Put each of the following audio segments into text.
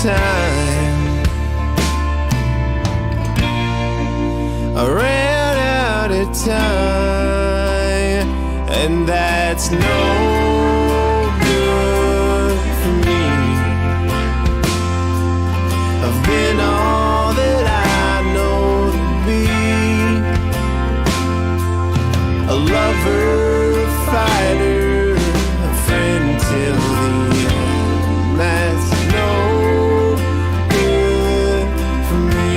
time. I ran out of time, and that's no good for me. I've been all that I know to be, a lover, a fighter, a friend till the end. That's no good for me.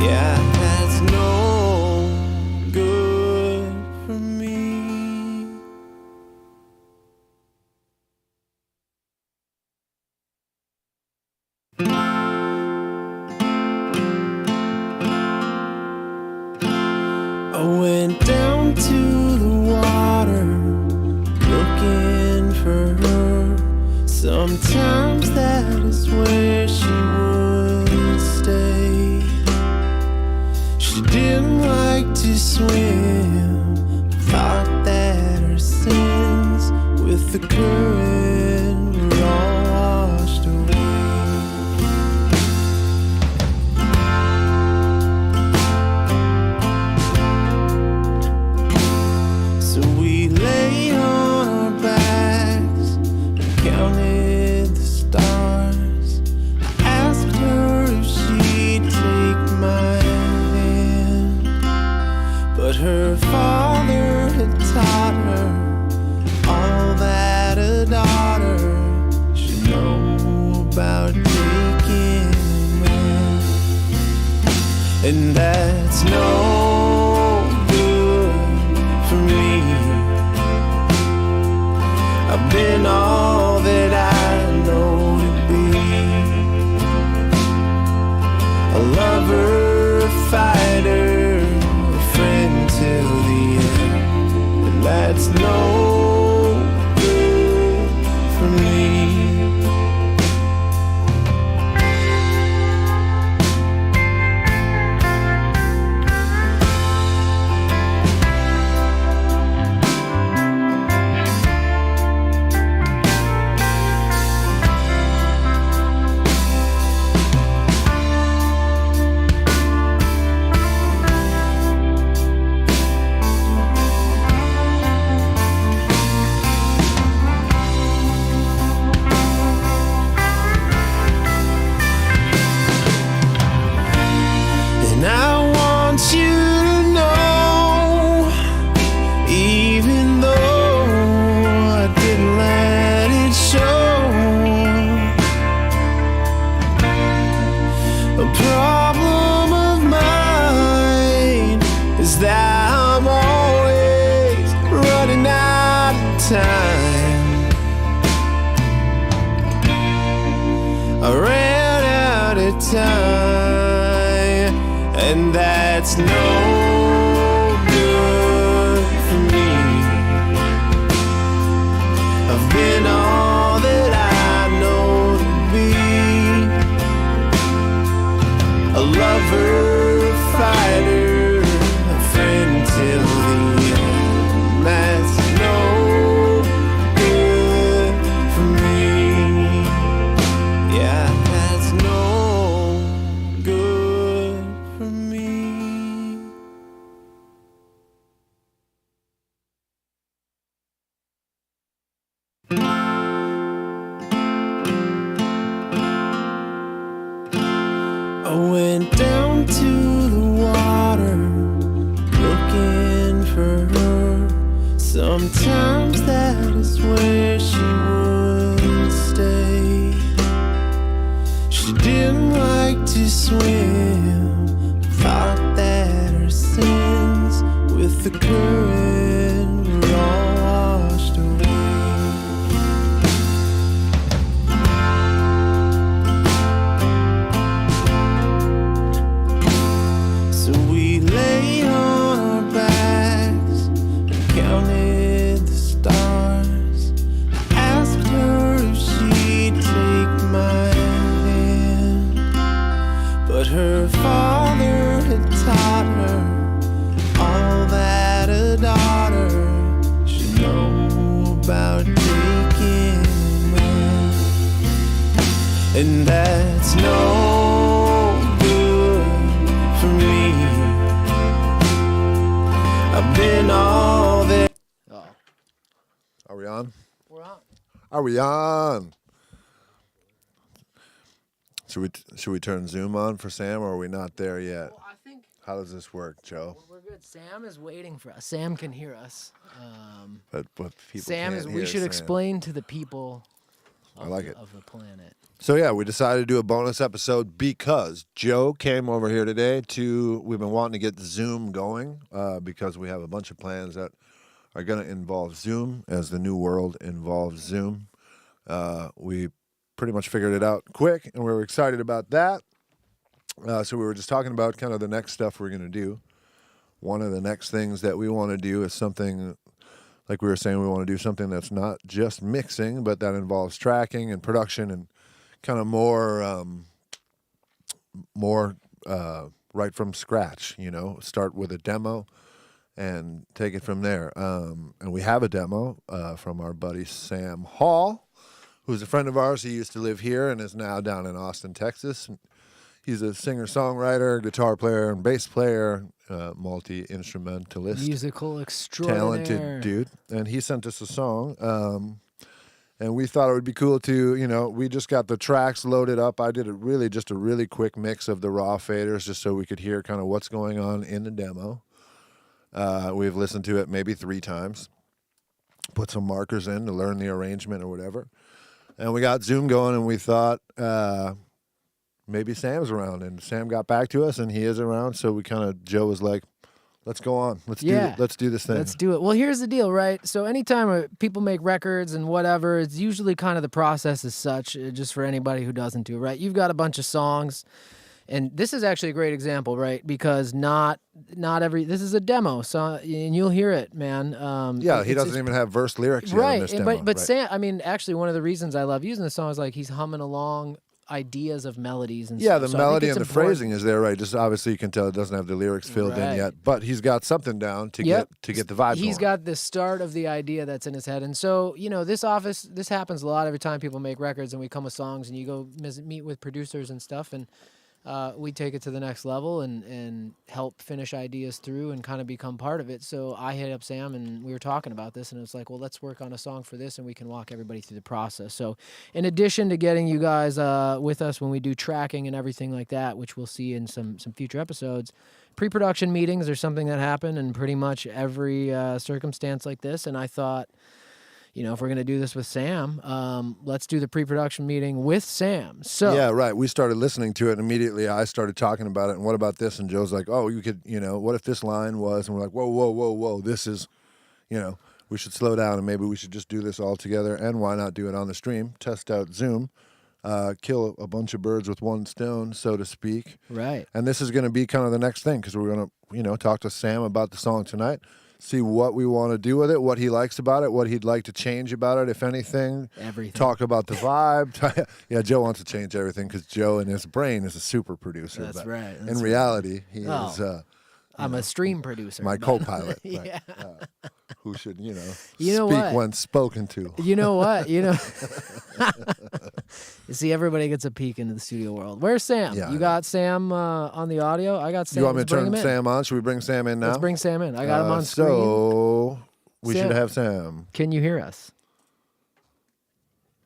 Yeah, that's no good for me. I went down to the water looking for her. Sometimes that is where she would stay. She didn't like to swim, thought that her sins with the current were all washed away. So we lay on our backs and counted the stars. I asked her if she'd take my hand, but her father had taught her all that a daughter should know about taking a man. And that's no good for me. I've been all that I know to be, a lover, a fighter, a friend till the end. And that's no good for me. And I want you to know, even though I didn't let it show, a problem of mine is that I'm always running out of time. I ran out of time, and that's no good for me. I've been all that I know to be, a lover, a fighter, a friend till the end. That's no good for me. Yeah, that's no good for me. I went down to the water looking for her. Sometimes that is where she would stay. She didn't like to swim, thought that her sins with the current were all washed away. So we lay on our backs and counted the stars. I asked her if she'd take my hand, but her father had taught her all that a daughter and that's no good for me. I've been all that. Oh, Are we on? we're on. Are we on? Should we turn Zoom on for Sam, or are we not there yet? Well, I think How does this work, Joe? we're good. Sam is waiting for us. Sam can hear us. But people Sam can't is. We hear should Sam. explain to the people. I like it. Of the planet. So yeah, we decided to do a bonus episode because Joe came over here today we've been wanting to get Zoom going because we have a bunch of plans that are going to involve Zoom as the new world involves Zoom. We pretty much figured it out quick, and we were excited about that. So we were just talking about kind of the next stuff we're going to do. One of the next things that we want to do is something, like we were saying, we want to do something that's not just mixing, but that involves tracking and production and kind of more right from scratch, start with a demo and take it from there. And we have a demo from our buddy Sam Hall, who's a friend of ours. He used to live here and is now down in Austin, Texas. He's a singer-songwriter, guitar player, and bass player, multi-instrumentalist. Musical extraordinaire. Talented dude. And he sent us a song. And we thought it would be cool to, we just got the tracks loaded up. I did just a really quick mix of the raw faders just so we could hear kind of what's going on in the demo. We've listened to it maybe 3 times. Put some markers in to learn the arrangement or whatever. And we got Zoom going, and we thought maybe Sam's around. And Sam got back to us, and he is around. So Joe was like, let's go on. Let's do this thing. Let's do it. Well, here's the deal, right? So anytime people make records and whatever, it's usually kind of the process is such, just for anybody who doesn't do it, right? You've got a bunch of songs, and this is actually a great example, right? Because not every, this is a demo, so, and you'll hear it, man. He doesn't even have verse lyrics yet right, in this demo. But Sam, I mean, actually, one of the reasons I love using this song is like he's humming along ideas of melodies and yeah, stuff. the melody and the phrasing is there, right? Just obviously you can tell it doesn't have the lyrics filled in yet, but he's got something down to get the vibe. He's got the start of the idea that's in his head, and so this happens a lot every time people make records and we come with songs and you go meet with producers and stuff, and we take it to the next level and help finish ideas through and kind of become part of it. So I hit up Sam and we were talking about this, and it was like, well, let's work on a song for this and we can walk everybody through the process. So in addition to getting you guys with us when we do tracking and everything like that, which we'll see in some future episodes, pre-production meetings are something that happen in pretty much every circumstance like this. And I thought, if we're going to do this with Sam, let's do the pre-production meeting with Sam. So yeah, right. We started listening to it, and immediately I started talking about it. And what about this? And Joe's like, oh, you could, what if this line was? And we're like, whoa. This is, we should slow down and maybe we should just do this all together. And why not do it on the stream? Test out Zoom. Kill a bunch of birds with one stone, so to speak. Right. And this is going to be kind of the next thing because we're going to, talk to Sam about the song tonight. See what we want to do with it, what he likes about it, what he'd like to change about it, if anything. Everything. Talk about the vibe. Yeah, Joe wants to change everything because Joe in his brain is a super producer. That's right. In reality, he is... I'm a stream producer. My co-pilot. Yeah. Right, who should, You know speak what? when spoken to. You know what? You see, everybody gets a peek into the studio world. Where's Sam? Yeah, you got Sam on the audio? I got Sam. You want me to Let's bring turn him Sam on? Should we bring Sam in now? Let's bring Sam in. I got him on screen. So we Sam, should have Sam. Can you hear us?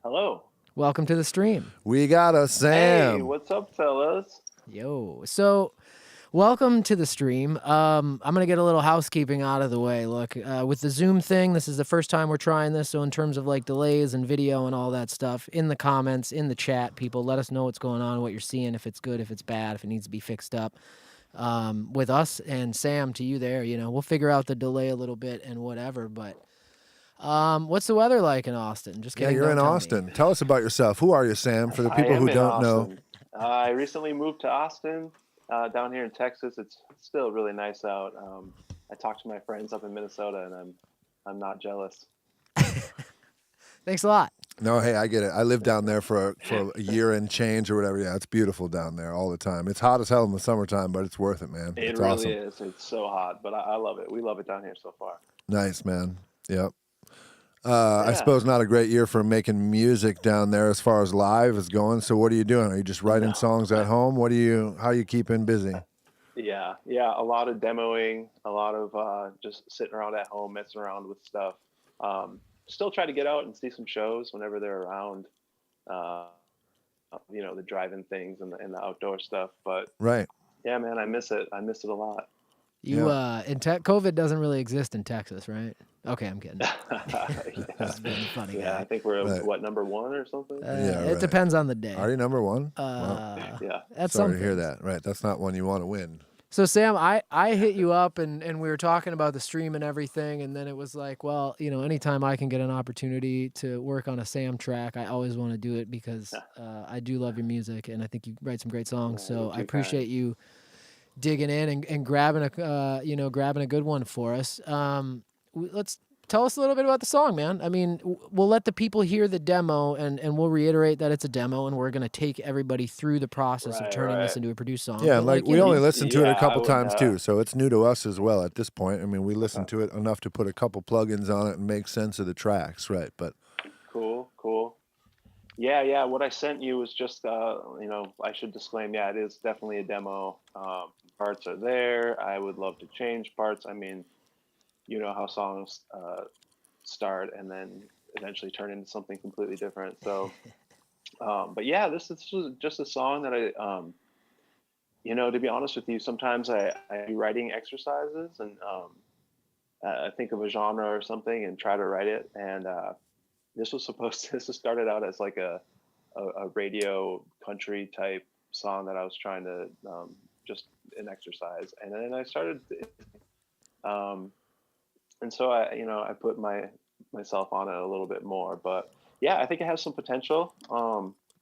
Hello. Welcome to the stream. We got a Sam. Hey, what's up, fellas? Yo. So... welcome to the stream. I'm going to get a little housekeeping out of the way. Look, with the Zoom thing, this is the first time we're trying this, so in terms of like delays and video and all that stuff, in the comments, in the chat, people, let us know what's going on, what you're seeing, if it's good, if it's bad, if it needs to be fixed up. With us and Sam, to you there, we'll figure out the delay a little bit and whatever, but what's the weather like in Austin? Just kidding. Yeah, you're in Austin. Tell us about yourself. Who are you, Sam, for the people who don't know? I recently moved to Austin. Down here in Texas, it's still really nice out. I talked to my friends up in Minnesota, and I'm not jealous. Thanks a lot. No, hey, I get it. I lived down there for a year and change or whatever. Yeah, it's beautiful down there all the time. It's hot as hell in the summertime, but it's worth it, man. It it's really awesome. is. It's so hot, but I love it. We love it down here so far. Nice, man. Yep. I Yeah. suppose not a great year for making music down there as far as live is going. So what are you doing? Are you just writing songs at home? How are you keeping busy? Yeah, yeah, a lot of demoing, a lot of just sitting around at home, messing around with stuff. Still try to get out and see some shows whenever they're around. Uh, the drive-in things and the outdoor stuff. But Right. yeah, man, I miss it. I miss it a lot. COVID doesn't really exist in Texas, right? Okay, I'm kidding. Yeah, This is being a funny yeah. I guy. think we're Right. what, number 1 or something? Yeah, It right. depends on the day. Are you number one? Yeah. That's Sorry something. to hear that. Right. That's not one you want to win. So Sam, I hit you up and we were talking about the stream and everything, and then it was like, well, anytime I can get an opportunity to work on a Sam track, I always want to do it because I do love your music and I think you write some great songs. Yeah, So you're I too appreciate you digging in and grabbing a good one for us. Let's tell us a little bit about the song, man. I mean, we'll let the people hear the demo and we'll reiterate that it's a demo and we're going to take everybody through the process of turning this into a produced song. Yeah, But, like we only listened to it yeah, a couple I would, times too, so it's new to us as well at this point. I mean, we listened to it enough to put a couple plugins on it and make sense of the tracks, right? But Cool. Yeah. What I sent you was just, I should disclaim, yeah, it is definitely a demo. Parts are there. I would love to change parts. I mean, you know how songs start and then eventually turn into something completely different. So, but yeah, this is just a song that I, to be honest with you, sometimes I do writing exercises and I think of a genre or something and try to write it. And this started out as like a radio country type song that I was trying to just an exercise. And then I started, and so I put myself on it a little bit more, but yeah, I think it has some potential.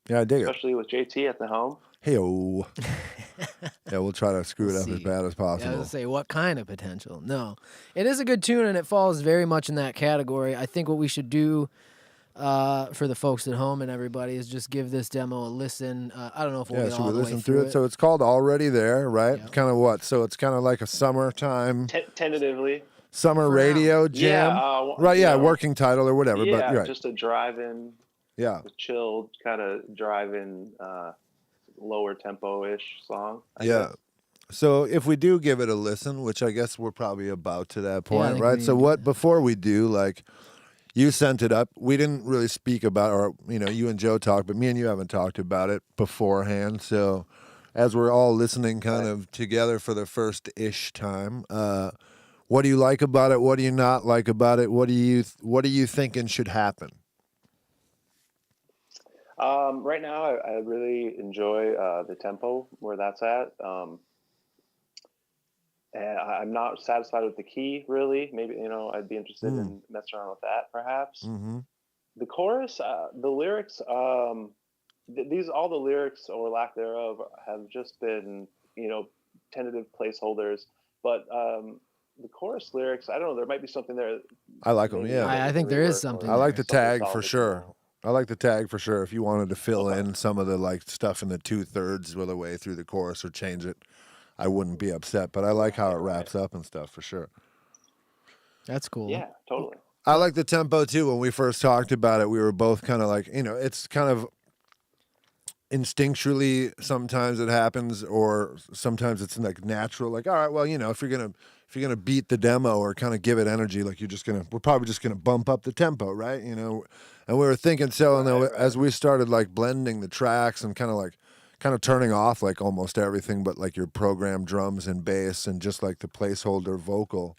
yeah, I dig it. Especially with JT at the helm. Hey-o. Yeah, we'll try to screw it up as see. bad as Yeah, I was possible. gonna say, what kind of potential? No, it is a good tune, and it falls very much in that category. I think what we should do for the folks at home and everybody is just give this demo a listen. I don't know if we'll Yeah, get should all we the way listen through through it? So it's called Already There, right? Yep. Kind of what? So it's kind of like a summertime Tentatively. summer For radio jam. Yeah, right, yeah, you know, working title or whatever, yeah, but right. just a drive-in, Yeah. chilled kind of drive-in, lower tempo-ish song. I Yeah. guess. So if we do give it a listen, which I guess we're probably about to that I point, think right? we So need to what do that. before we do, like you sent it up. We didn't really speak about, or you and Joe talked, but me and you haven't talked about it beforehand. So as we're all listening kind of together for the first ish time, what do you like about it? What do you not like about it? What are you thinking should happen? Right now, I really enjoy the tempo where that's at. And I'm not satisfied with the key, really. Maybe, I'd be interested in messing around with that, perhaps. Mm-hmm. The chorus, the lyrics, all the lyrics or lack thereof have just been, tentative placeholders. But the chorus lyrics, I don't know, there might be something there. I like them, maybe yeah. I think there is something I like the something tag solid for to sure. know. I like the tag for sure. If you wanted to fill Okay. in some of the like stuff in the 2/3 of the way through the chorus or change it, I wouldn't be upset. But I like how it wraps up and stuff for sure. That's cool. Yeah, totally. I like the tempo too. When we first talked about it, we were both kind of like, it's kind of instinctually sometimes it happens, or sometimes it's like natural. Like, all right, well, if you're gonna beat the demo or kind of give it energy, like we're probably just gonna bump up the tempo, right? And we were thinking so, and then as we started like blending the tracks and kind of turning off like almost everything, but like your programmed drums and bass and just like the placeholder vocal,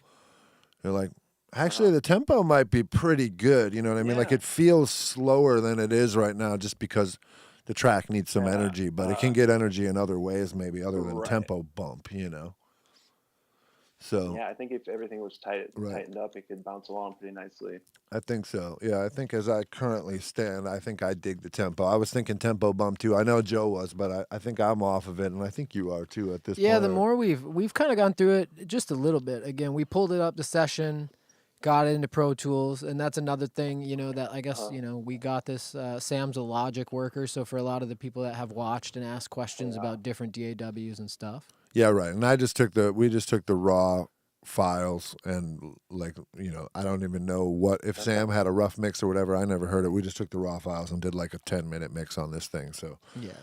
you're like, actually the tempo might be pretty good. You know what I mean? Like Yeah. it feels slower than it is right now, just because the track needs some energy, but it can get energy in other ways, maybe other than Right. tempo bump. So Yeah, I think if everything was Right. tightened up, it could bounce along pretty nicely. I think so. Yeah, I think as I currently stand, I think I dig the tempo. I was thinking tempo bump too. I know Joe was, but I think I'm off of it, and I think you are too at this point. Yeah, the more we've kind of gone through it just a little bit. Again, we pulled it up the session, got it into Pro Tools, and that's another thing, that I guess, we got this. Sam's a Logic worker, so for a lot of the people that have watched and asked questions about different DAWs and stuff. Yeah, right. And we just took the raw files and like, I don't even know what if Sam had a rough mix or whatever. I never heard it. We just took the raw files and did like a 10-minute mix on this thing. So Yeah.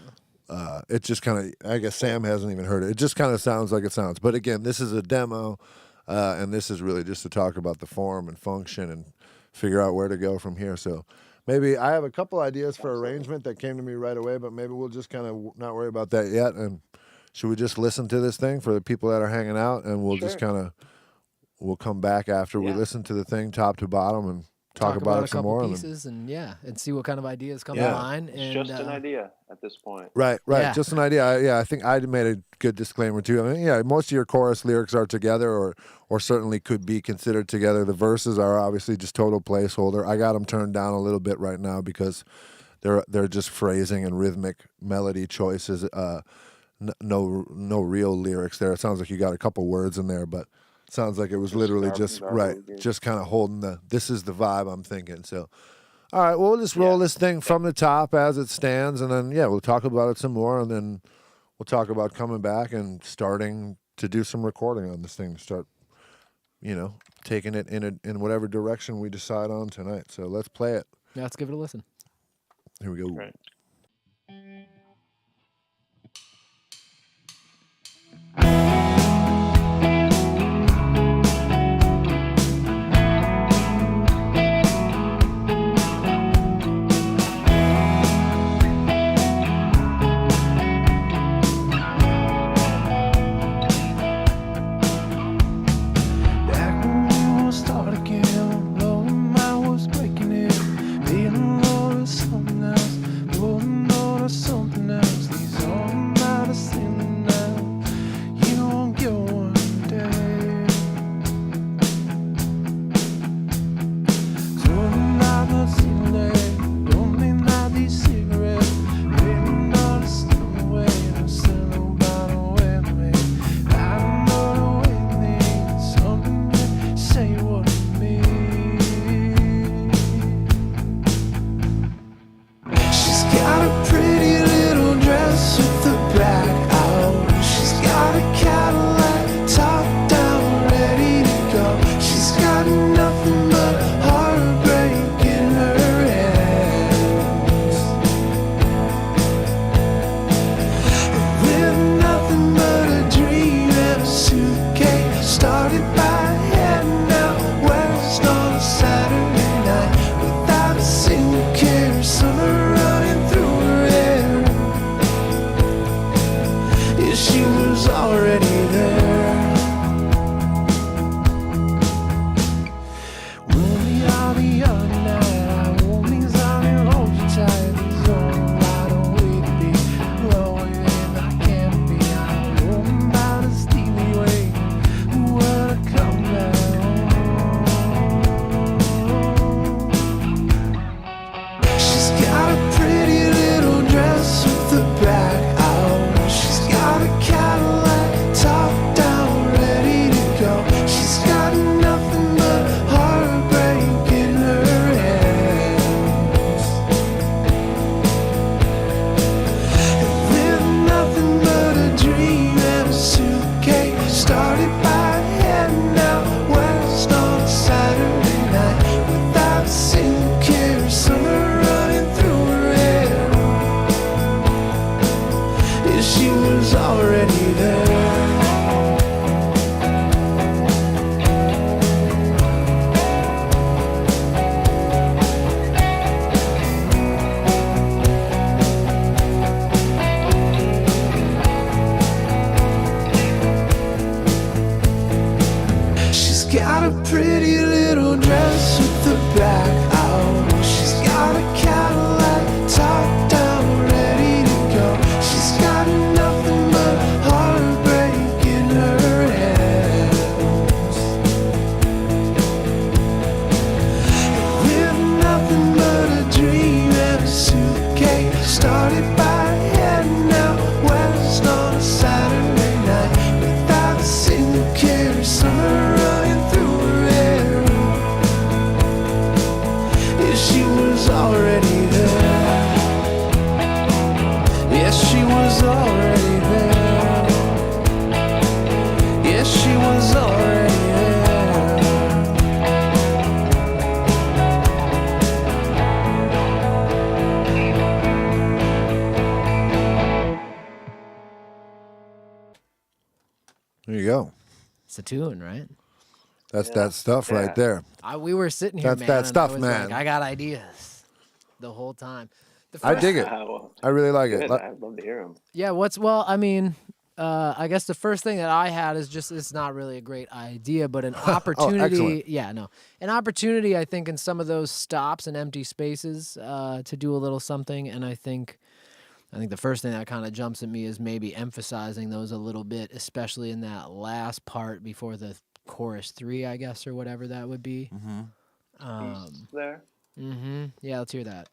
it just kind of, I guess Sam hasn't even heard it. It just kind of sounds like it sounds. But again, this is a demo, and this is really just to talk about the form and function and figure out where to go from here. So maybe I have a couple ideas for arrangement that came to me right away, but maybe we'll just kind of not worry about that yet. And should we just listen to this thing for the people that are hanging out, and we'll just kind of we'll come back after we listen to the thing top to bottom and talk about it some more. Pieces and see what kind of ideas come to mind. It's And just an idea at this point. Right, Yeah. just an idea. I think I made a good disclaimer too. I mean, most of your chorus lyrics are together, or certainly could be considered together. The verses are obviously just total placeholder. I got them turned down a little bit right now because they're just phrasing and rhythmic melody choices. No real lyrics there. It sounds like you got a couple words in there, but it sounds like it was literally just just kind of holding this is the vibe I'm thinking. So, all right, well, we'll just roll this thing from the top as it stands, and then we'll talk about it some more, and then we'll talk about coming back and starting to do some recording on this thing to start, taking it in whatever direction we decide on tonight. So let's play it. Yeah, let's give it a listen. Here we go. Right. Back when we will start again, blowing my was breaking it, feeling low to something else, blowing low to something else. These arms out of ceiling now, you won't get one day. Turning out the ceiling, don't mean that these cigarettes, really not a still away, don't sell nobody away with me. I don't know the way they something that say what it means. She's got a pretty little dress with the back out. She's got a Cadillac top down, ready to go. She's got nothing but heartbreak in her hands. With nothing but a dream and a suitcase, started by heading out west on a Saturday night, without a single care, summer running through her hair. Yeah, she was already there. We'll be on the other night. I won't mean something, hold you tight. There's only right way to be, lower than I can be. I'm rolling by the steely way, when I come down. She's got a pretty little dress with the back out. She's got a Cadillac top down, ready to go. She's got nothing but heartbreak in her hands. With nothing but a dream and a suitcase, started by heading out west on a Saturday night, without a single care, summer running through her hair. Yeah, she was already there. She's got a pretty little dress with the back out. She's got a Cadillac top down, ready to go. She's got nothing but heartbreak in her hands. With nothing but a dream and a suitcase, started by heading out west on a Saturday night, without a single care, summer running through her hair. Yeah, she was already there. Yes, she was already there. Yes, she was already there. There you go. It's a tune, right? That's Yeah. that stuff right Yeah. there. We were sitting here, That's man. that and stuff, I was man. Like, I got ideas the whole time. The I first, dig it. Well, I really like good. it. I'd love to hear them. Yeah, I guess the first thing that I had is just it's not really a great idea, but an opportunity. An opportunity. I think in some of those stops and empty spaces to do a little something, and I think the first thing that kind of jumps at me is maybe emphasizing those a little bit, especially in that last part before the chorus 3, I guess, or whatever that would be. There. Yeah, let's hear that.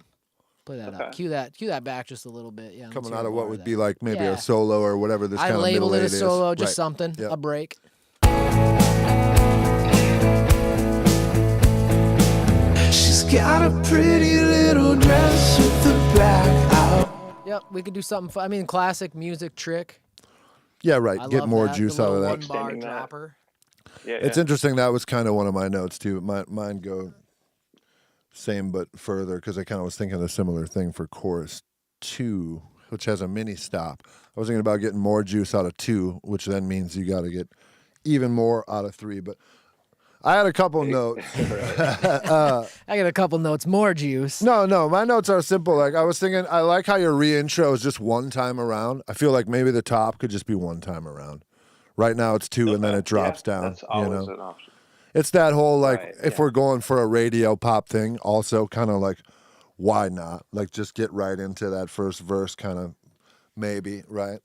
Play that up. Okay. Cue that back just a little bit. Yeah, let's Coming hear out of more what would that. be like maybe Yeah. a solo or whatever this I kind of middle labeled it eight a is. solo, just Right. something, Yep. a break. She's got a pretty little dress with the back out. Yep, we could do something. I mean, classic music trick. Yeah, right. I Get love more that, juice the out of little that. one bar Extending that. dropper. Yeah. It's yeah. interesting. That was kind of one of my notes too. Mine go same but further because I kind of was thinking a similar thing for chorus 2, which has a mini stop. I was thinking about getting more juice out of 2, which then means you got to get even more out of 3. But I had a couple notes. I got a couple notes. More juice. No, my notes are simple. Like I was thinking, I like how your re-intro is just one time around. I feel like maybe the top could just be one time around. Right now it's 2 and then Okay. it drops Yeah, down. That's always you know? an option. It's that whole like Right, if yeah. we're going for a radio pop thing, also kind of like why not? Like just get right into that first verse, kind of maybe, right?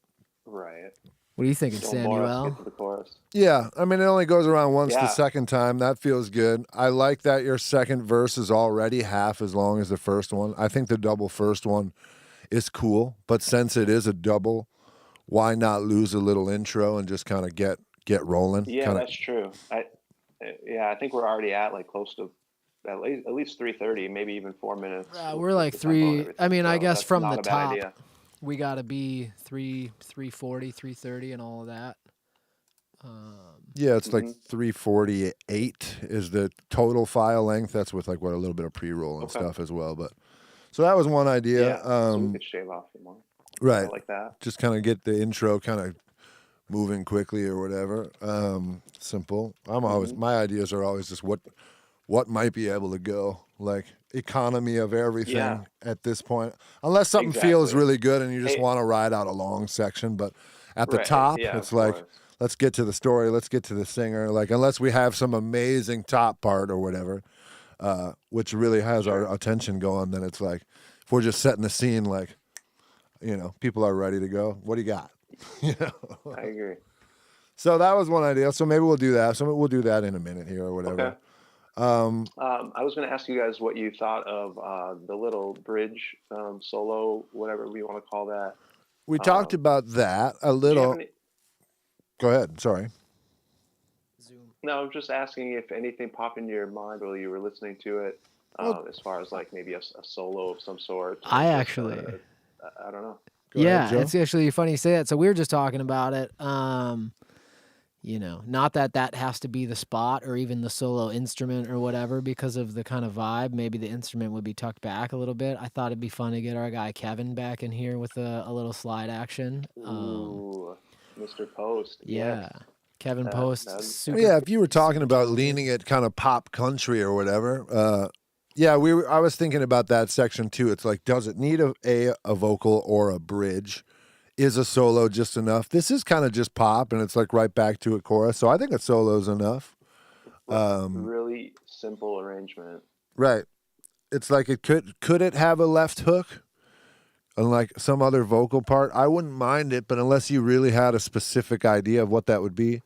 Right. What are you thinking, Don't bore us, Samuel? get to the chorus. Yeah, I mean it only goes around once the Yeah. second time. That feels good. I like that your second verse is already half as long as the first one. I think the double first one is cool, but since it is a double, why not lose a little intro and just kind of get rolling? Yeah, Kinda- that's true. I think we're already at like close to at least 3:30, maybe even 4 minutes. We're with like the tempo and 3. I everything, mean, I so guess that's from not the a bad top, idea. we got to be 340, 330, and all of that. Yeah, it's like Mhm. 348 is the total file length. That's with like what a little bit of pre-roll and Okay. stuff as well. But so that was one idea. Yeah, so we could shave off some more. I Right. like that. Just kind of get the intro kind of moving quickly or whatever. Simple. I'm always my ideas are always just what might be able to go, like economy of everything Yeah. at this point. Unless something feels Exactly. really good and you just Hey- want to ride out a long section, but at the Right, top yeah, it's of like course. let's get to the story, let's get to the singer, like unless we have some amazing top part or whatever, which really has our attention going, then it's like if we're just setting the scene, like people are ready to go. What do you got? I agree. So that was one idea. So maybe we'll do that. So we'll do that in a minute here or whatever. Okay. I was going to ask you guys what you thought of the little bridge solo, whatever we want to call that. We talked about that a Do you have little. any- Go ahead. Sorry. Zoom. No, I'm just asking if anything popped into your mind while you were listening to it, as far as like maybe a solo of some sort. or I just, actually. I don't know. Go ahead, Yeah, Joe. it's actually funny you say that. So we were just talking about it. Not that has to be the spot or even the solo instrument or whatever because of the kind of vibe. Maybe the instrument would be tucked back a little bit. I thought it'd be fun to get our guy Kevin back in here with a little slide action. Ooh, Mr. Post. Yeah, Yes. Kevin That- Post. that'd- Super. Yeah, if you were talking about leaning it kind of pop country or whatever, I was thinking about that section too. It's like, does it need a vocal or a bridge? Is a solo just enough? This is kind of just pop, and it's like right back to a chorus. So I think a solo's enough. Really simple arrangement. Right. It's like it could it have a left hook? Unlike some other vocal part, I wouldn't mind it, but unless you really had a specific idea of what that would be,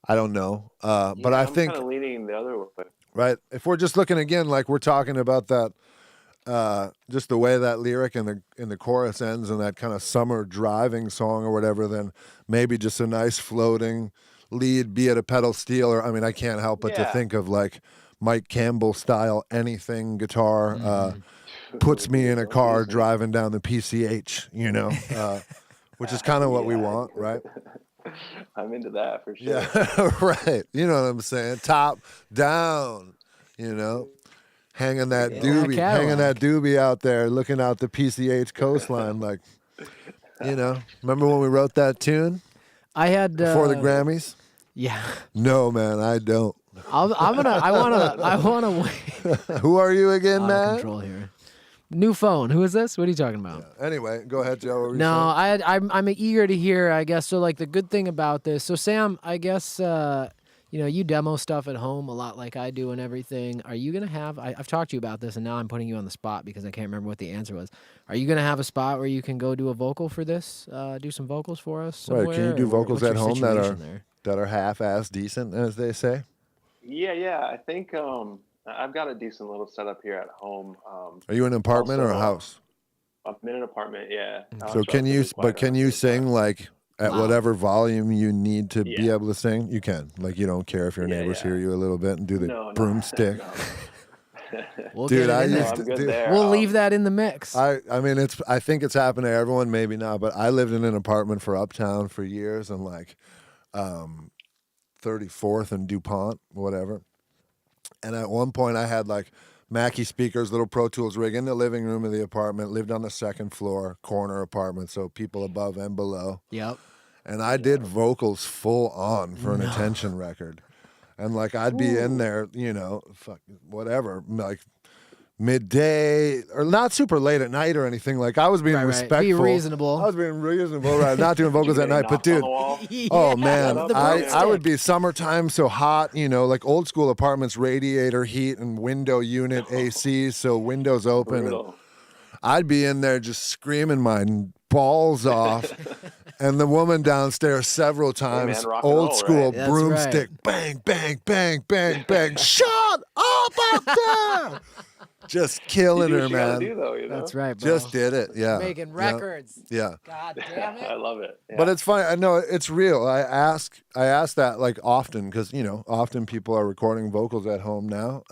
I don't know. But Yeah, I I'm think kind of leaning the other way. right, if we're just looking again, like we're talking about that, just the way that lyric in the chorus ends and that kind of summer driving song or whatever, then maybe just a nice floating lead, be it a pedal steel or I mean, I can't help but to Yeah. think of like Mike Campbell style anything guitar. Puts me in a car driving down the PCH, which is kind of what we Yeah. want, right? I'm into that for sure. Yeah, right. You know what I'm saying? Top down, hanging that Yeah. doobie, Cadillac. hanging that doobie out there, looking out the PCH coastline, like, remember when we wrote that tune? I had Before the Grammys? Yeah, No, man, I don't. I wanna wait. Who are you again, Out of man? control here. New phone. Who is this? What are you talking about? Anyway, go ahead, Joe. What were you No, saying? I'm eager to hear. I guess so. Like the good thing about this. So Sam, I guess you demo stuff at home a lot, like I do, and everything. Are you gonna have? I've talked to you about this, and now I'm putting you on the spot because I can't remember what the answer was. Are you gonna have a spot where you can go do a vocal for this? Do some vocals for us somewhere? Right, can you do or vocals what's at your home that are situation there? that are half-ass decent, as they say? Yeah. I think I've got a decent little setup here at home. Are you in an apartment or a Also, house? I'm in an apartment. Yeah. So can you? But can you sing like at Loud. whatever volume you need to be Yeah. able to sing? You can. Like you don't care if your Yeah, neighbors yeah. hear you a little bit and do the No, broomstick. no. We'll Dude, get it I in used there. I'm to- good dude, there. We'll leave that in the mix. I mean I think it's happened to everyone, maybe not, but I lived in an apartment for Uptown for years and like 34th and DuPont, whatever. And at one point I had like Mackie speakers, little Pro Tools rig in the living room of the apartment, lived on the second floor, corner apartment, so people above and below. Yep. And I did vocals full on for an attention record. And like I'd be in there, fuck whatever, like midday or not super late at night or anything. Like I was being Right. respectful. Be reasonable. I was being reasonable, right? Not doing vocals at night, but dude. Oh man, the I would broomstick. be summertime so hot, like old school apartments, radiator heat and window unit AC, so windows open. And Brutal. I'd be in there just screaming my balls off. And the woman downstairs several times, rock and old roll, school right? That's broomstick, bang, bang, bang, bang, bang. Shut up up there! Just You killing do her, what you gotta man. do, though, That's right, bro. Just did it, yeah. Making Yeah. records. Yeah. God damn I it. love it. Yeah. But it's funny. I know it's real. I ask that like often because often people are recording vocals at home now.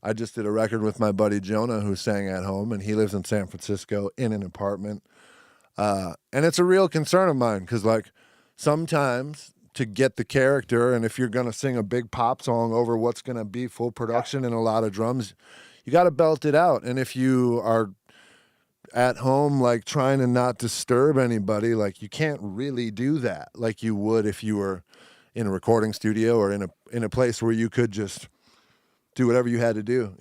I just did a record with my buddy Jonah who sang at home, and he lives in San Francisco in an apartment. And it's a real concern of mine because like sometimes to get the character, and if you're gonna sing a big pop song over what's gonna be full production and a lot of drums, you got to belt it out. And if you are at home like trying to not disturb anybody, like you can't really do that like you would if you were in a recording studio or in a place where you could just do whatever you had to do,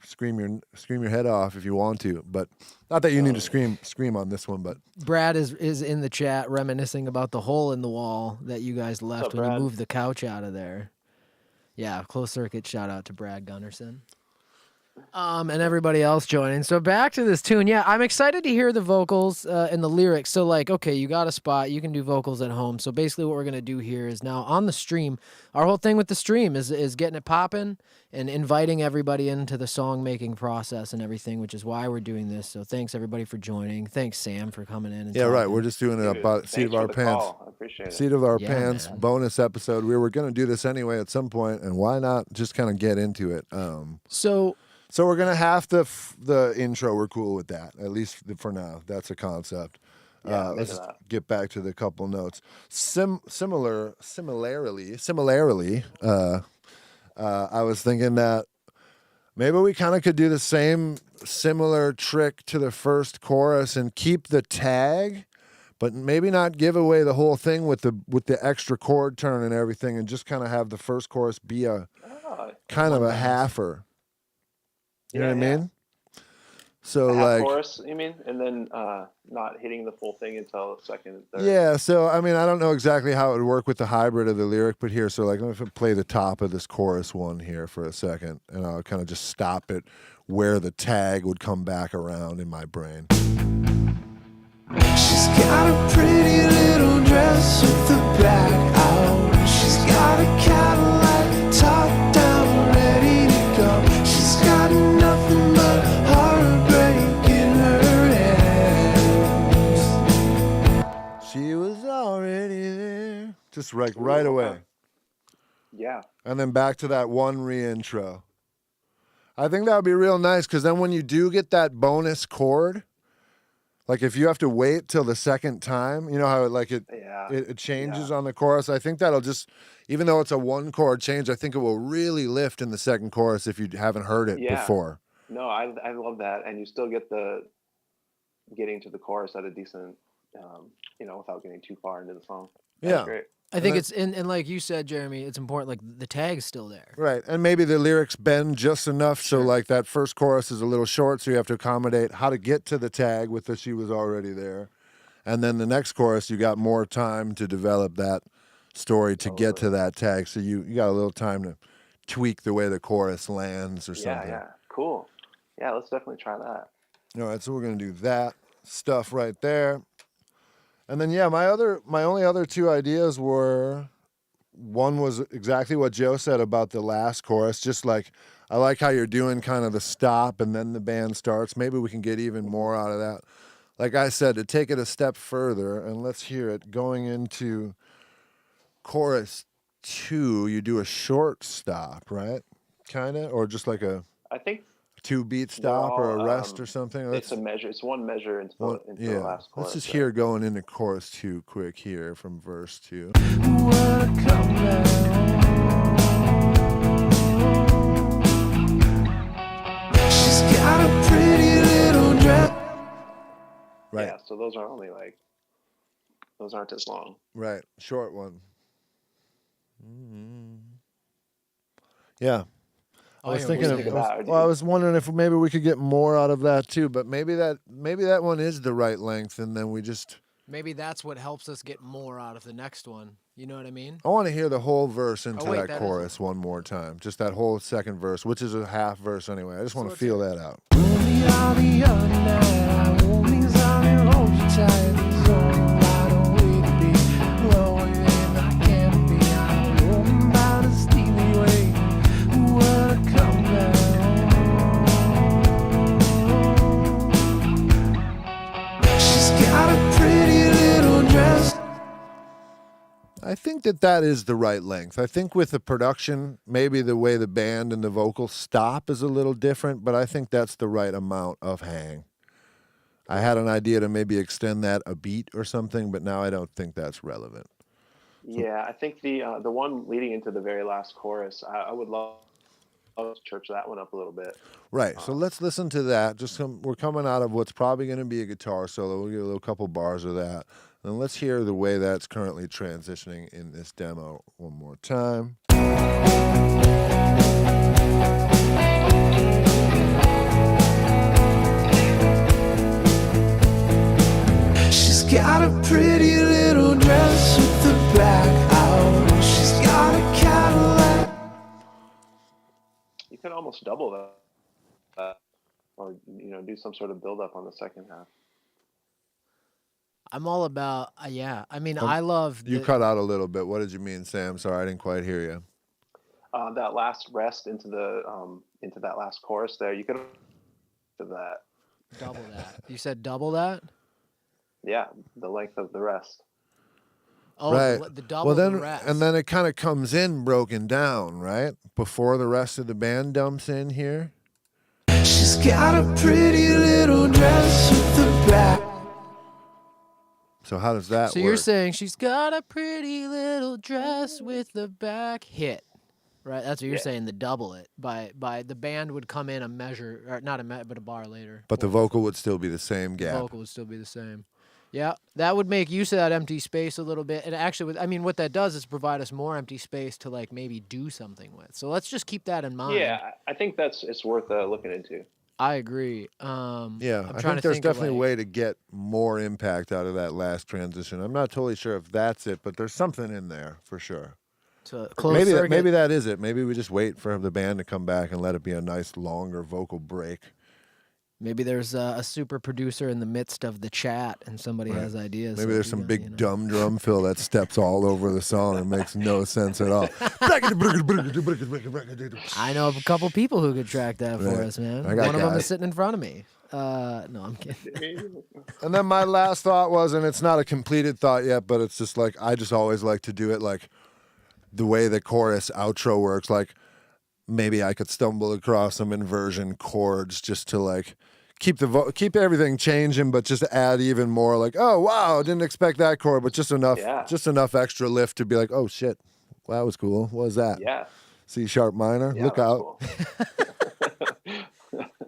scream your head off if you want to, but not that you need to scream on this one. But Brad is in the chat reminiscing about the hole in the wall that you guys left up, when Brad? you moved the couch out of there. Yeah, closed circuit shout out to Brad Gunnarsson. And everybody else joining. So back to this tune. Yeah, I'm excited to hear the vocals and the lyrics. So like, okay, you got a spot, you can do vocals at home. So basically what we're going to do here is now on the stream, our whole thing with the stream is getting it popping and inviting everybody into the song making process and everything, which is why we're doing this. So thanks everybody for joining. Thanks Sam for coming in. And yeah, right. talking. We're just doing it Dude, about seat thanks of our for the pants. call. I appreciate it. Seat of our Yeah, pants man. bonus episode. We were going to do this anyway at some point, and why not just kind of get into it? So we're gonna have the intro. We're cool with that, at least for now. That's a concept. Yeah, I'm Let's into that. get back to the couple notes. Similarly, I was thinking that maybe we kind of could do the same similar trick to the first chorus and keep the tag, but maybe not give away the whole thing with the extra chord turn and everything, and just kind of have the first chorus be a Oh, kind of a halfer. You know what I Yeah, mean? So half like, chorus, you mean, and then not hitting the full thing until the second, third. yeah. So I mean, I don't know exactly how it would work with the hybrid of the lyric, but here, so like, let me play the top of this chorus one here for a second, and I'll kind of just stop it where the tag would come back around in my brain. She's got a pretty little dress with the back out. She's got a Cadillac top down, ready to go. She's got nothing but heartbreak in her hands. She was already there, just like right away, Yeah. and then back to that one reintro. I think that would be real nice because then when you do get that bonus chord, like if you have to wait till the second time, you know how Yeah. it changes on the chorus. I think that'll just, even though it's a one chord change, I think it will really lift in the second chorus if you haven't heard it Yeah. before. No, I love that, and you still get getting to the chorus at a decent without getting too far into the song. Yeah. That's great. I think then- it's and like you said, Jeremy, it's important. Like the tag's still there. Right. And maybe the lyrics bend just enough so like that first chorus is a little short, so you have to accommodate how to get to the tag with the she was already there. And then the next chorus you got more time to develop that story to get to that tag. So you got a little time to tweak the way the chorus lands or something. Yeah, cool. Yeah, let's definitely try that. All right, so we're gonna do that stuff right there. And then my only other two ideas were, one was exactly what Joe said about the last chorus. Just like, I like how you're doing kind of the stop and then the band starts. Maybe we can get even more out of that. Like I said, to take it a step further, and let's hear it going into chorus 2, you do a short stop, right? Kind of, or just like a I think 2-beat stop or a all, rest or something. it's a measure. It's one measure into the last chorus. Let's just hear it going into chorus 2 quick here from verse 2. She's got a pretty little dress. Right, Yeah, so those aren't as long. right, short one. Yeah. I was yeah, thinking what do you think of that? I was wondering if maybe we could get more out of that too, but maybe that one is the right length, and then we just Maybe that's what helps us get more out of the next one. You know what I mean? I want to hear the whole verse into wait, that that is chorus one more time. Just that whole second verse, which is a half verse anyway. I just want to let's feel that out. She's got a pretty little dress. I think that is the right length. I think with the production, maybe the way the band and the vocals stop is a little different, but I think that's the right amount of hang. I had an idea to maybe extend that a beat or something, but now I don't think that's relevant. Yeah, I think the one leading into the very last chorus, I would love to church that one up a little bit. Right. So let's listen to that. We're coming out of what's probably going to be a guitar solo. We'll get a little couple bars of that. And let's hear the way that's currently transitioning in this demo one more time. She's got a pretty little dress with the back out. She's got a Cadillac. You could almost double that, or do some sort of build up on the second half. I'm all about yeah. I mean, I love You cut out a little bit. What did you mean, Sam? Sorry, I didn't quite hear you. That last rest into that last chorus there, you could do that. double that. You said double that? Yeah, the length of the rest. Oh, Right. the double Well, then, the rest. and then it kind of comes in broken down, right? Before the rest of the band dumps in here. She's got a pretty little dress with the back. So how does that So work? you're saying she's got a pretty little dress with the back hit, right? That's what you're Yeah. saying. The double it by the band would come in a measure, or not but a bar later. But the vocal would still be the same The gap. vocal would still be the same. Yeah, that would make use of that empty space a little bit. And actually, I mean, what that does is provide us more empty space to like maybe do something with. So let's just keep that in mind. Yeah, I think it's worth looking into. I agree. Yeah, I'm I trying think to there's think of, definitely a like- way to get more impact out of that last transition. I'm not totally sure if that's it, but there's something in there for sure. to close Maybe circuit. maybe that is it. Maybe we just wait for the band to come back and let it be a nice longer vocal break. Maybe there's a super producer in the midst of the chat, and somebody has ideas. Maybe so there's we some got, big dumb drum fill that steps all over the song and makes no sense at all. I know of a couple people who could track that for Right. us, man. I got One of them guys. is sitting in front of me. No, I'm kidding. And then my last thought was, and it's not a completed thought yet, but it's just like I just always like to do it like the way the chorus outro works. Like maybe I could stumble across some inversion chords just to like keep everything changing, but just add even more. Like, oh wow, didn't expect that chord, but just enough extra lift to be like, oh shit, well, that was cool. What was that? Yeah. C sharp minor. Yeah, Look that's out. cool.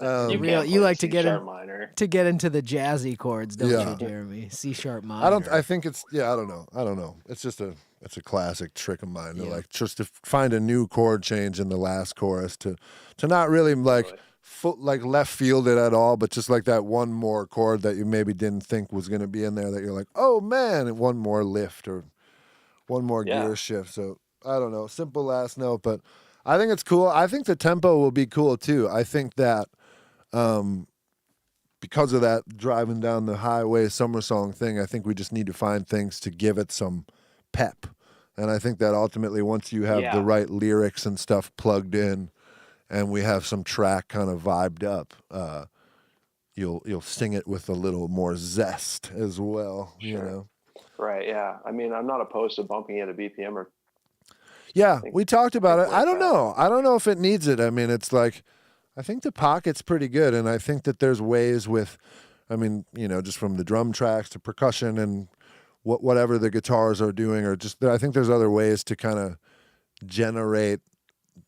You Real- can't you play like to C get in- sharp minor. To get into the jazzy chords, don't Yeah. you, Jeremy? C sharp minor. I don't. I think it's. Yeah. I don't know. I don't know. It's just a. It's a classic trick of mine to Yeah. like just to find a new chord change in the last chorus to not really like like left field it at all, but just like that one more chord that you maybe didn't think was going to be in there that you're like, oh man, and one more lift or one more Yeah. gear shift. So I don't know. Simple last note, but I think it's cool. I think the tempo will be cool too. I think that. Because of that driving down the highway summer song thing, I think we just need to find things to give it some pep. And I think that ultimately once you have Yeah. the right lyrics and stuff plugged in and we have some track kind of vibed up, you'll sing it with a little more zest as well, you Sure. know. Right. Yeah. I mean, I'm not opposed to bumping it a BPM or Yeah, think- we talked about it. think I don't works know. I don't know if it needs it. I mean, it's like I think the pocket's pretty good, and I think that there's ways with, I mean, you know, just from the drum tracks to percussion and whatever the guitars are doing, or just I think there's other ways to kind of generate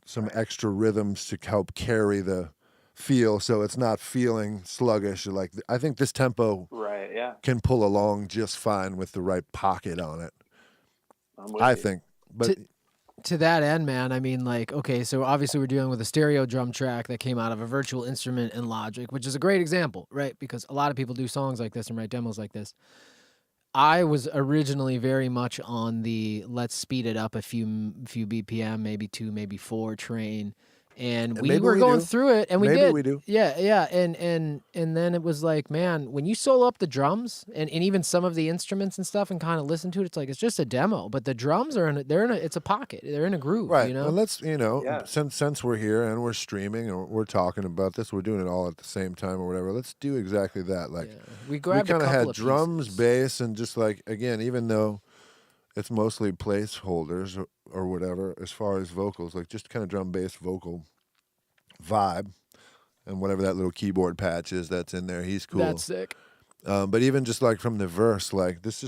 some extra rhythms to help carry the feel, so it's not feeling sluggish. Like I think this tempo right. Yeah. can pull along just fine with the right pocket on it. I'm with I you. think, but. To that end, man, I mean, like, okay, so obviously we're dealing with a stereo drum track that came out of a virtual instrument in Logic, which is a great example, right? Because a lot of people do songs like this and write demos like this. I was originally very much on the let's speed it up a few BPM, maybe 2, maybe 4 train. And we maybe were we going do. through it, and we Maybe did. we do. Yeah. And then it was like, man, when you solo up the drums and even some of the instruments and stuff and kind of listen to it, it's like it's just a demo. But the drums are it's a pocket. They're in a groove. Right. You know? And let's, you know, Yeah. since we're here and we're streaming and we're talking about this, we're doing it all at the same time or whatever. Let's do exactly that. Like Yeah. We we grabbed kind a of couple had of drums, pieces. bass, and just like again, even though it's mostly placeholders or whatever, as far as vocals, like just kind of drum, bass, vocal vibe, and whatever that little keyboard patch is that's in there, he's cool. That's sick. But even just like from the verse, like this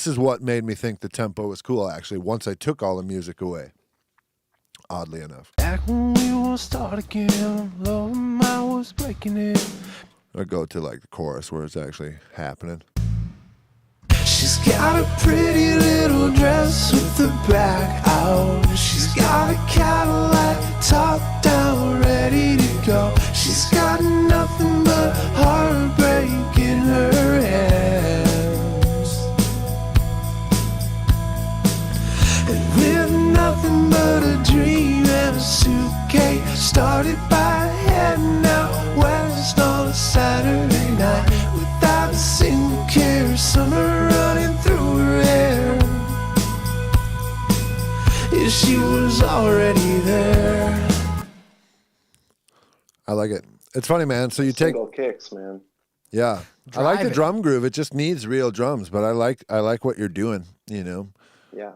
is what made me think the tempo was cool. Actually, once I took all the music away, oddly enough. Back when we won't start again, love I was breaking it. Or go to like the chorus where it's actually happening. She's got a pretty little dress with the back out. She's got a Cadillac top down, ready to go. She's got nothing but heartbreak in her hands. And with nothing but a dream and a suitcase, started by heading out west on a Saturday night without a single care, summer running through her hair. Yeah, she was already there. I like it. It's funny, man. So you take, Single kicks, man. yeah. I like the Drive it. drum groove. It just needs real drums, but I like what you're doing. You know. Yeah.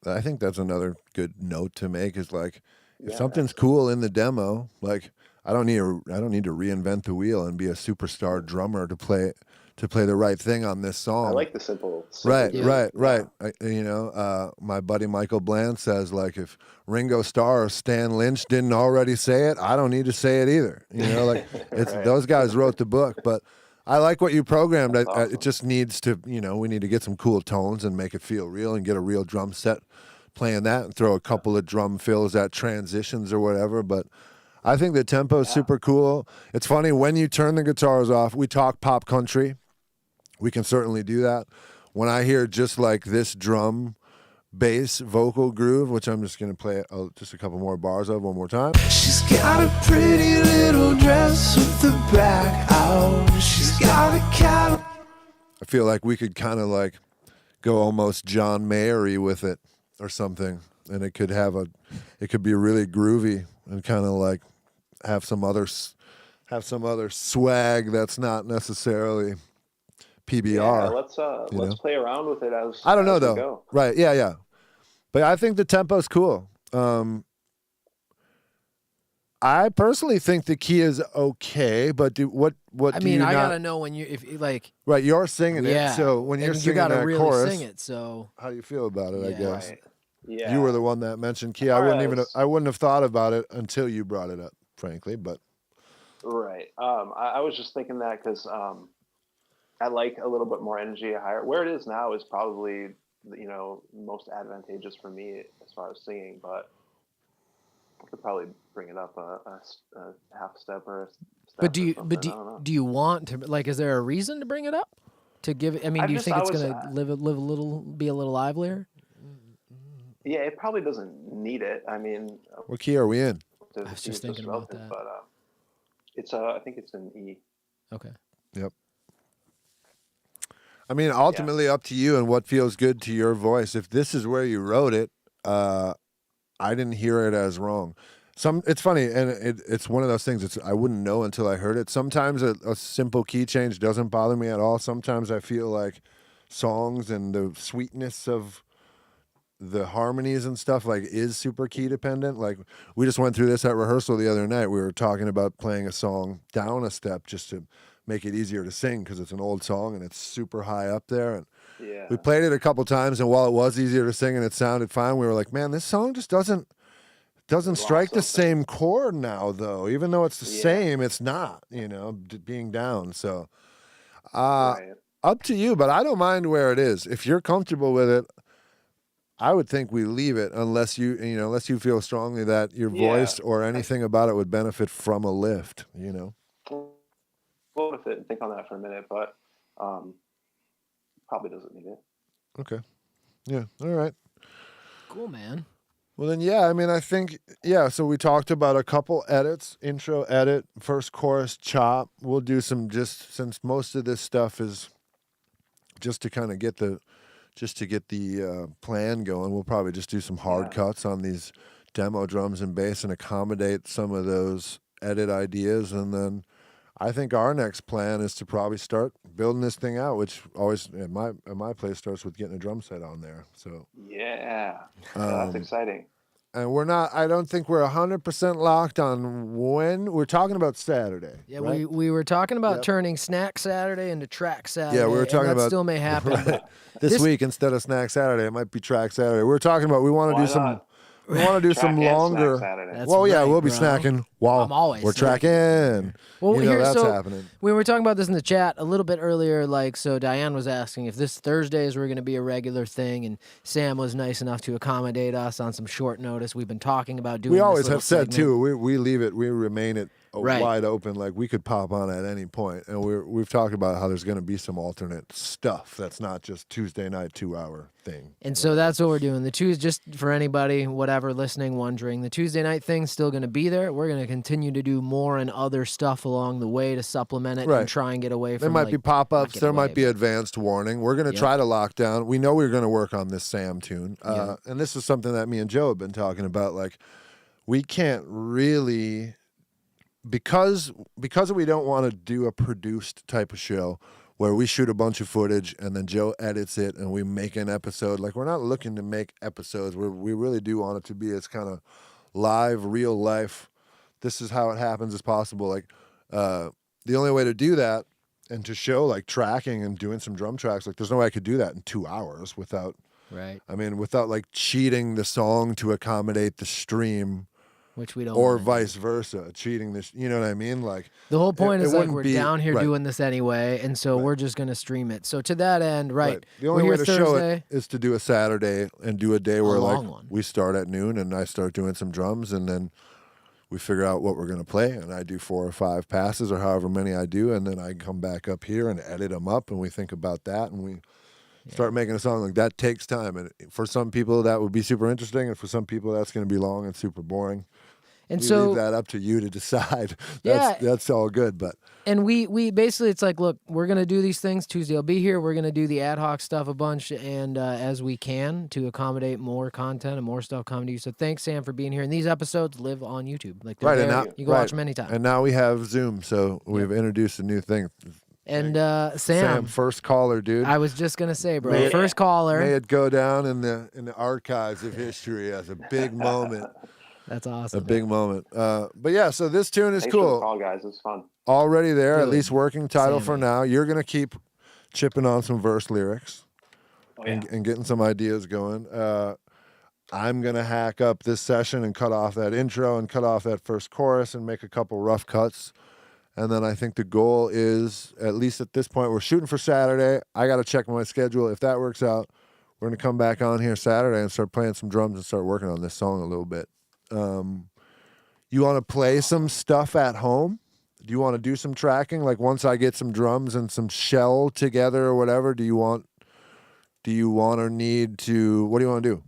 I think that's another good note to make is like if Yeah, something's cool in the demo, like I don't need to reinvent the wheel and be a superstar drummer to play the right thing on this song. I like the simple. Right, groove. right. Yeah. My buddy Michael Bland says like if Ringo Starr or Stan Lynch didn't already say it, I don't need to say it either. You know, like it's Right. those guys wrote the book, but I like what you programmed. Awesome. It just needs to, you know, we need to get some cool tones and make it feel real and get a real drum set playing that and throw a couple of drum fills at transitions or whatever. But I think the tempo is super cool. It's funny when you turn the guitars off, we talk pop country. We can certainly do that. When I hear just like this drum, bass, vocal groove, which I'm just going to play just a couple more bars of one more time. She's got a pretty little dress with the back out. She's got a Cadillac. I feel like we could kind of like go almost John Mayer-y with it or something. And it could be really groovy and kind of like have some other swag that's not necessarily PBR. Yeah, let's know? play around with it as I don't know as we though. go. Right? Yeah. But I think the tempo's cool. I personally think the key is okay, but what I do mean, you I not? gotta know when you like Right, you're singing yeah. it. So when you're and you singing gotta that really chorus, sing it. So how do you feel about it? I Yeah. guess Right. Yeah. you were the one that mentioned key. I All wouldn't right, even let's- I wouldn't have thought about it until you brought it up, frankly. But Right. I was just thinking that because I like a little bit more energy higher. Where it is now is probably, most advantageous for me as far as singing, but I could probably bring it up a half step or a step But or something. I don't know. do you want to, like, is there a reason to bring it up? To give I mean, I do you just think I it's was gonna be a little livelier? yeah, it probably doesn't need it. I mean, What key are we in? I was just thinking about that. but it's I think it's an E. Okay. Yep. I mean, ultimately up to you and what feels good to your voice. If this is where you wrote it, I didn't hear it as wrong. It's funny, and it's one of those things. I wouldn't know until I heard it. Sometimes a simple key change doesn't bother me at all. Sometimes I feel like songs and the sweetness of the harmonies and stuff like is super key dependent. Like we just went through this at rehearsal the other night. We were talking about playing a song down a step just to make it easier to sing because it's an old song and it's super high up there. And Yeah. we played it a couple times, and while it was easier to sing and it sounded fine, we were like, man, this song just doesn't strike the same chord now, though. Even though it's the same, it's not, being down. So Right. up to you, but I don't mind where it is. If you're comfortable with it, I would think we leave it unless unless you feel strongly that your voice or anything about it would benefit from a lift, Go with it and think on that for a minute, but probably doesn't need it. Okay. Yeah. All right. Cool, man. Well, then, I mean, I think, so we talked about a couple edits, intro edit, first chorus chop. We'll do some since most of this stuff is just to kind of get the plan going, we'll probably just do some hard cuts on these demo drums and bass and accommodate some of those edit ideas. And then I think our next plan is to probably start building this thing out, which always at my place starts with getting a drum set on there. So Yeah, that's exciting. and I don't think we're 100% locked on when. We're talking about Saturday. Yeah, right? we were talking about turning Snack Saturday into Track Saturday. We were talking and that about still may happen. right. But this week instead of Snack Saturday, it might be Track Saturday. We were talking about we want to do some. not? We want to do Track some and snack longer. Saturday. That's Well, yeah, right, we'll be bro. snacking while I'm always we're snacking. tracking. Well, that's so happening. we were talking about this in the chat a little bit earlier. So Diane was asking if this Thursdays were going to be a regular thing, and Sam was nice enough to accommodate us on some short notice. We've been talking about doing. We this always little have said segment. too. We leave it. We remain it Right. wide open. Like we could pop on at any point, and we've talked about how there's going to be some alternate stuff that's not just Tuesday night 2-hour thing. And so that's what we're doing. The Tuesday, just for anybody, whatever, listening, wondering, the Tuesday night thing's still going to be there. We're going to continue to do more and other stuff along the way to supplement it Right. and try and get away There from. might be pop-ups. get There away, might be but- advanced warning. We're going to try to lock down. We know we're going to work on this Sam tune, and this is something that me and Joe have been talking about. Like, we can't really, because we don't want to do a produced type of show where we shoot a bunch of footage and then Joe edits it and we make an episode. Like, we're not looking to make episodes. We really do want it to be as kind of live, real life. This is how it happens as possible. Like, the only way to do that and to show like tracking and doing some drum tracks, like there's no way I could do that in 2 hours without like cheating the song to accommodate the stream, which we don't. or wanna do. vice versa, cheating this. You know what I mean? Like The whole point it is like wouldn't we're be- down here right. doing this anyway, and so we're just gonna stream it. So to that end, right? The only we're way here to show Thursday. it is to do a Saturday and do a day where like long one. we start at noon and I start doing some drums and then we figure out what we're going to play and I do 4 or 5 passes or however many I do and then I come back up here and edit them up and we think about that and we start making a song. Like that takes time, and for some people that would be super interesting and for some people that's going to be long and super boring. And We so leave that up to you to decide. Yeah. That's all good, but And we basically, it's like, look, we're going to do these things. Tuesday I'll be here. We're going to do the ad hoc stuff a bunch and as we can to accommodate more content and more stuff coming to you. So thanks, Sam, for being here. And these episodes live on YouTube. Like they're right, there. and now You can watch them anytime. And now we have Zoom, so we've introduced a new thing. And Sam, Sam, first caller, dude. I was just going to say, bro, May- first caller. May it go down in the archives of history as a big moment. That's A awesome. big moment. But yeah, so this tune is Thanks for the cool. call, guys. It's fun. Already there, at Dude, least working title for Sammy. now. You're going to keep chipping on some verse lyrics Oh, yeah. and getting some ideas going. I'm going to hack up this session and cut off that intro and cut off that first chorus and make a couple rough cuts. And then I think the goal is, at least at this point, we're shooting for Saturday. I got to check my schedule. If that works out, we're going to come back on here Saturday and start playing some drums and start working on this song a little bit. You want to play some stuff at home? Do you want to do some tracking? Like once I get some drums and some shell together or whatever, do you want or need to, what do you want to do?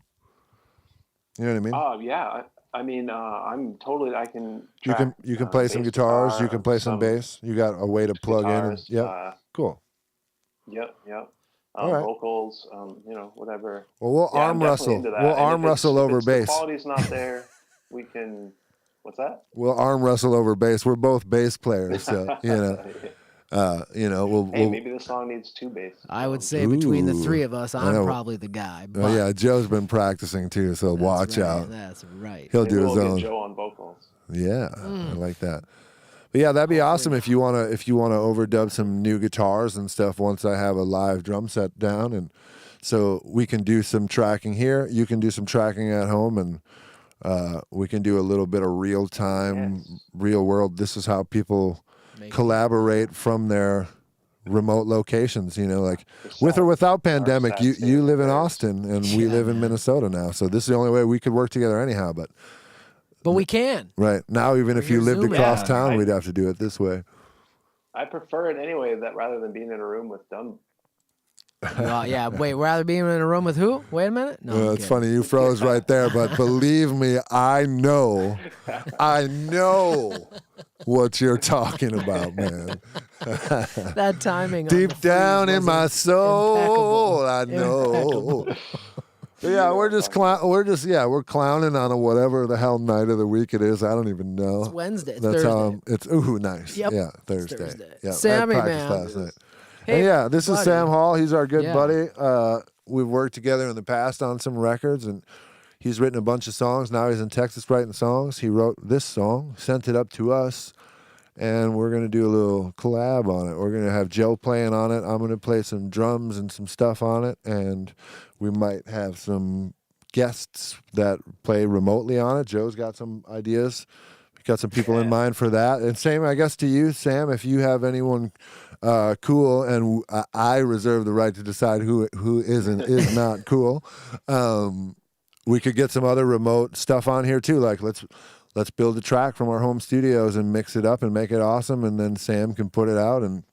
You know what I mean? Oh yeah. I mean, I'm totally. I can. You can play some bass guitars. guitar, You can play some bass. You got a way to plug guitars, in. Yeah, cool. Yep. All right. Vocals. Whatever. Well, we'll Yeah, arm I'm definitely wrestle. into that. We'll And arm if it's- wrestle if over it's the bass. quality's not there. We can. What's that? We'll arm wrestle over bass. We're both bass players, so we'll. Hey, maybe the song needs 2 bass. I would say between the Ooh. 3 of us, I I'm know. probably the guy. But Oh yeah, Joe's been practicing too, so that's watch right, out. That's right. He'll Maybe do we'll his get own. Joe on vocals. Yeah, I like that. But yeah, that'd be awesome if you wanna overdub some new guitars and stuff once I have a live drum set down, and so we can do some tracking here. You can do some tracking at home, and we can do a little bit of real time, Yes. real world. This is how people Make collaborate from their remote locations. Like The with or South- without pandemic. South You State live in Affairs. Austin, and we Yeah, live in man. Minnesota now. So this is the only way we could work together anyhow. But we can. right now, even if you You're lived Zooming. across Yeah, town, right. we'd have to do it this way. I prefer it anyway. That rather than being in a room with dumb. Well, yeah. Wait, rather being in a room with who? Wait a minute. No, I'm It's kidding. funny you froze right there, but believe me, I know what you're talking about, man. That timing. on Deep the freeze down in was my soul, I know. Impeccable. But yeah, we're clowning on whatever the hell night of the week it is. I don't even know. It's Wednesday. It's That's Thursday. how it's nice. Yep. Yeah, It's Thursday. Thursday. Yeah, Sammy, I practiced man. last night. Hey, And yeah, this is buddy. Sam Hall. He's our good Yeah. buddy. We've worked together in the past on some records, and he's written a bunch of songs. Now he's in Texas writing songs. He wrote this song, sent it up to us, and we're going to do a little collab on it. We're going to have Joe playing on it. I'm going to play some drums and some stuff on it, and we might have some guests that play remotely on it. Joe's got some ideas. We've got some people in mind for that. And same, I guess, to you, Sam, if you have anyone cool, and I reserve the right to decide who is and is not cool. We could get some other remote stuff on here too. Like let's build a track from our home studios and mix it up and make it awesome, and then Sam can put it out and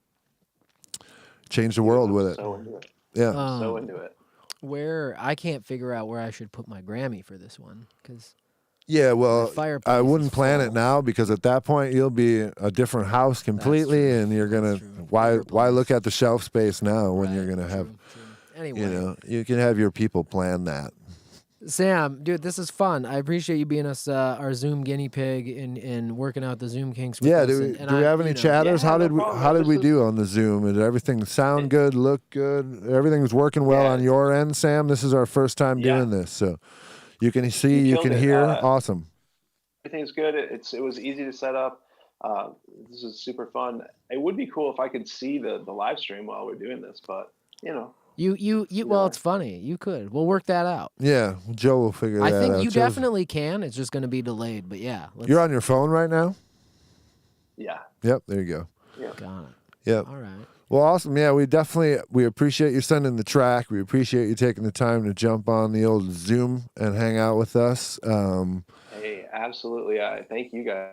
change the world with it. So into it. Yeah. So into it. Where I can't figure out where I should put my Grammy for this one because Yeah, well, fireplace I is wouldn't plan it full. now because at that point you'll be a different house completely, true. and you're gonna That's true. why Fireplace. look at the shelf space now when you're Right, gonna have true. Anyway, you can have your people plan that. Sam, dude, this is fun. I appreciate you being our Zoom guinea pig and working out the Zoom kinks with Yeah, us. do we, and do we I- have any you know, chatters? Yeah, how no did we problem. how did we This do on the Zoom? Did everything sound good, look good? Everything's working well Yeah. on your end, Sam. This is our first time Yeah. doing this, so you can see, you killed can it. hear. Uh, Awesome. Everything's good. It was easy to set up. This is super fun. It would be cool if I could see the live stream while we're doing this, but You well, it's funny. You could. We'll work that out. Yeah, Joe will figure I that think out. you Joe's- definitely can. It's just going to be delayed. But yeah, let's, You're on your phone right now. yeah. Yep, there you go. got it. Yep. All right. Well, awesome. Yeah, we appreciate you sending the track. We appreciate you taking the time to jump on the old Zoom and hang out with us. Hey, absolutely. Thank you guys.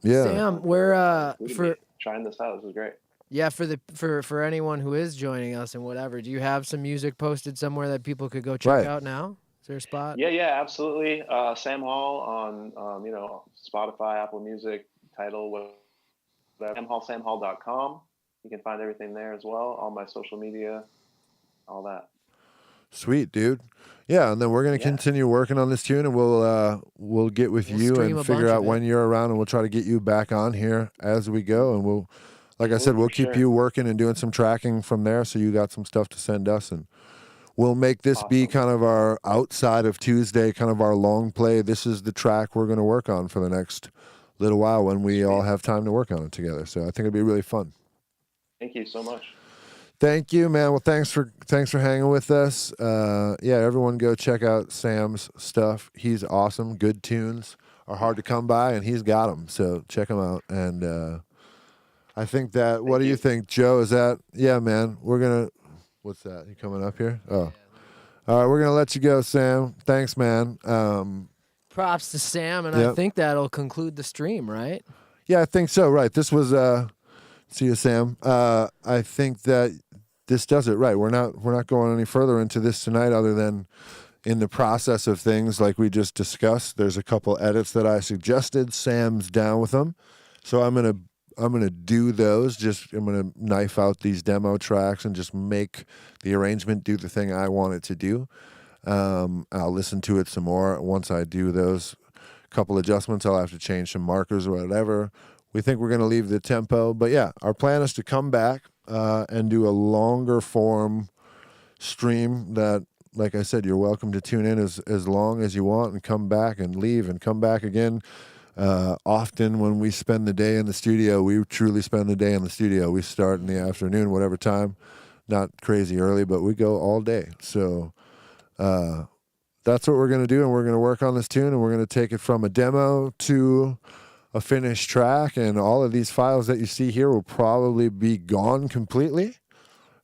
Yeah. Sam, we're Including for me trying this out. This is great. yeah for anyone who is joining us and whatever. Do you have some music posted somewhere that people could go check Right. out now? Is there a spot? Yeah, absolutely. Sam Hall on Spotify, Apple Music, Tidal, whatever. samhall.com. You can find everything there as well. All my social media, all that. Sweet, dude. Yeah, and then we're gonna Yeah. continue working on this tune, and we'll get with We'll you stream and a figure bunch out of when it. you're around, and we'll try to get you back on here as we go. And we'll, like I said, Absolutely, we'll for keep sure. you working and doing some tracking from there, so you got some stuff to send us, and we'll make this be Awesome. kind of our outside of Tuesday, kind of our long play. This is the track we're gonna work on for the next little while when we all have time to work on it together. So I think it'll be really fun. Thank you so much. Thank you, man. Well, thanks for hanging with us. Yeah, everyone go check out Sam's stuff. He's awesome. Good tunes are hard to come by, and he's got them. So check him out. And I think that. What do you think, Joe? Is that? Yeah, man. We're gonna. What's that? You coming up here? Oh, all right. We're gonna let you go, Sam. Thanks, man. Props to Sam, and I Yep. think that'll conclude the stream, right? Yeah, I think so. Right. This was. See you, Sam. I think that this does it. Right. We're not going any further into this tonight, other than in the process of things like we just discussed. There's a couple edits that I suggested. Sam's down with them, so I'm gonna do those. I'm gonna knife out these demo tracks and just make the arrangement do the thing I want it to do. I'll listen to it some more. Once I do those couple adjustments, I'll have to change some markers or whatever. We think we're going to leave the tempo. But yeah, our plan is to come back and do a longer form stream that, like I said, you're welcome to tune in as long as you want and come back and leave and come back again. Often when we spend the day in the studio, we truly spend the day in the studio. We start in the afternoon, whatever time, not crazy early, but we go all day. So that's what we're going to do, and we're going to work on this tune, and we're going to take it from a demo to a finished track, and all of these files that you see here will probably be gone completely,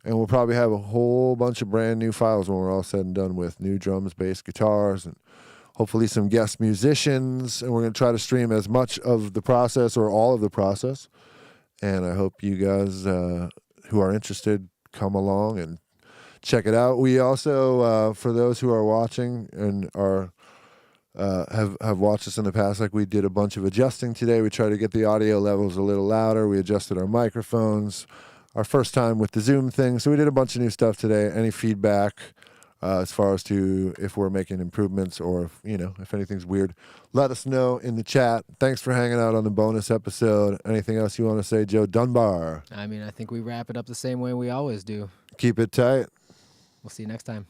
and we'll probably have a whole bunch of brand new files when we're all said and done with new drums, bass, guitars, and hopefully some guest musicians, and we're going to try to stream as much of the process or all of the process, and I hope you guys who are interested come along and check it out. We also, for those who are watching and are have watched us in the past, like we did a bunch of adjusting today. We tried to get the audio levels a little louder. We adjusted our microphones. Our first time with the Zoom thing, so we did a bunch of new stuff today. Any feedback as far as to if we're making improvements or if anything's weird, let us know in the chat. Thanks for hanging out on the bonus episode. Anything else you want to say, Joe Dunbar? I mean, I think we wrap it up the same way we always do. Keep it tight. We'll see you next time.